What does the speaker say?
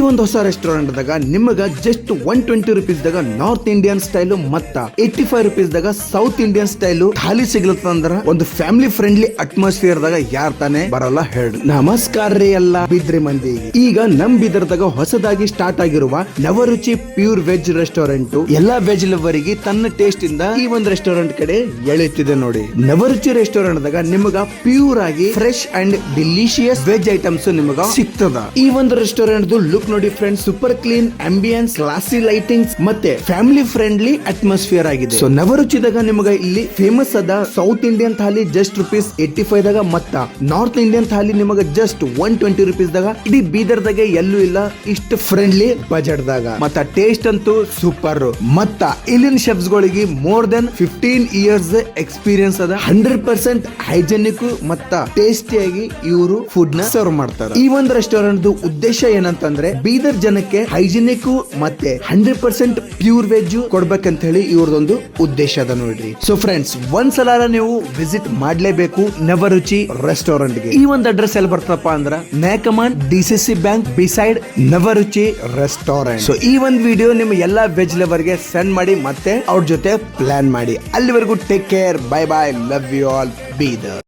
ಒಂದು ಹೊಸ ರೆಸ್ಟೋರೆಂಟ್ ದಾಗ ನಿಮಗ ಜಸ್ಟ್ 120 ರೂಪೀಸ್ ದಾಗ ನಾರ್ತ್ ಇಂಡಿಯನ್ ಸ್ಟೈಲ್ ಮತ್ತ 85 ರೂಪೀಸ್ ದಾಗ ಸೌತ್ ಇಂಡಿಯನ್ ಸ್ಟೈಲ್ ಥಾಲಿ ಸಿಗ್ಲತ್ತಂದ್ರ ಒಂದು ಫ್ಯಾಮಿಲಿ ಫ್ರೆಂಡ್ಲಿ ಅಟ್ಮಾಸ್ಫಿಯರ್ ದಾಗ ಯಾರ್ ತಾನೆ ಬರಲ್ಲ ಹೇಳಿ. ನಮಸ್ಕಾರ ರೀ ಎಲ್ಲ ಬಿದ್ರಿ ಮಂದಿ. ಈಗ ನಮ್ ಬೀದರ್ದಾಗ ಹೊಸದಾಗಿ ಸ್ಟಾರ್ಟ್ ಆಗಿರುವ ನವರುಚಿ ಪ್ಯೂರ್ ವೆಜ್ ರೆಸ್ಟೋರೆಂಟ್ ಎಲ್ಲಾ ವೆಜ್ ಲವರಿಗೆ ತನ್ನ ಟೇಸ್ಟ್ ಇಂದ ಈ ಒಂದು ರೆಸ್ಟೋರೆಂಟ್ ಕಡೆ ಎಳೆಯುತ್ತಿದೆ ನೋಡಿ. ನವರುಚಿ ರೆಸ್ಟೋರೆಂಟ್ ದಾಗ ನಿಮಗ ಪ್ಯೂರ್ ಆಗಿ ಫ್ರೆಶ್ ಅಂಡ್ ಡಿಲಿಶಿಯಸ್ ವೆಜ್ ಐಟಮ್ಸ್ ನಿಮಗ ಸಿಗ್ತದ. ಈ ಒಂದು ರೆಸ್ಟೋರೆಂಟ್ ಲುಕ್ ನೋಡಿ friends, super clean ambience, classy lightings ಮತ್ತೆ ಫ್ಯಾಮಿಲಿ ಫ್ರೆಂಡ್ಲಿ ಅಟ್ಮಾಸ್ಫಿಯರ್ ಆಗಿದೆ. ಸೊ ನವರುಚಿದಾಗ ನಿಮಗ ಇಲ್ಲಿ ಫೇಮಸ್ ಅದ south Indian thali just rupees 85 ದಾಗ ಮತ್ತ ನಾರ್ತ್ ಇಂಡಿಯನ್ ಥಾಲಿ ನಿಮಗ ಜಸ್ಟ್ 120 ರೂಪೀಸ್ ದಾಗ. ಇಡೀ ಬೀದರ್ದಾಗ ಎಲ್ಲೂ ಇಲ್ಲ ಇಷ್ಟು ಫ್ರೆಂಡ್ಲಿ ಬಜೆಟ್ ದಾಗ. ಮತ್ತ ಟೇಸ್ಟ್ ಅಂತೂ ಸೂಪರ್. ಮತ್ತ ಇಲ್ಲಿನ ಶೆಫ್ಸ್ ಗಳಿಗೆ ಮೋರ್ ದೆನ್ 15 ಇಯರ್ಸ್ ಎಕ್ಸ್ಪೀರಿಯನ್ಸ್ ಅದ. 100% ಹೈಜೆನಿಕ್ ಮತ್ತ ಟೇಸ್ಟಿಯಾಗಿ ಇವರು ಫುಡ್ ನ ಸರ್ವ್ ಮಾಡ್ತಾರೆ. ಈ ಒಂದು ರೆಸ್ಟೋರೆಂಟ್ ಉದ್ದೇಶ ಏನಂತಂದ್ರೆ ಬೀದರ್ ಜನಕ್ಕೆ ಹೈಜಿನಿಕ್ ಮತ್ತೆ 100% ಪ್ಯೂರ್ ವೆಜ್ ಕೊಡ್ಬೇಕಂತ ಹೇಳಿ ಇವ್ರದೊಂದು ಉದ್ದೇಶ ಅದ ನೋಡ್ರಿ. ಸೊ ಫ್ರೆಂಡ್ಸ್, ಒಂದ್ಸಲ ನೀವು ವಿಸಿಟ್ ಮಾಡ್ಲೇಬೇಕು ನವರುಚಿ ರೆಸ್ಟೋರೆಂಟ್ ಗೆ. ಈ ಒಂದು ಅಡ್ರೆಸ್ ಎಲ್ಲಿ ಬರ್ತಪ್ಪ ಅಂದ್ರ ನ್ಯಾಕಮಾನ್ DCC bank beside Navaruchi restaurant. So ಈ ಒಂದು ವಿಡಿಯೋ ನಿಮ್ಮ ಎಲ್ಲಾ ವೆಜ್ ಲವರ್ ಗೆ ಸೆಂಡ್ ಮಾಡಿ ಮತ್ತೆ ಅವ್ರ ಜೊತೆ ಪ್ಲಾನ್ ಮಾಡಿ. ಅಲ್ಲಿವರೆಗೂ take care, bye bye, love you all, Bidar.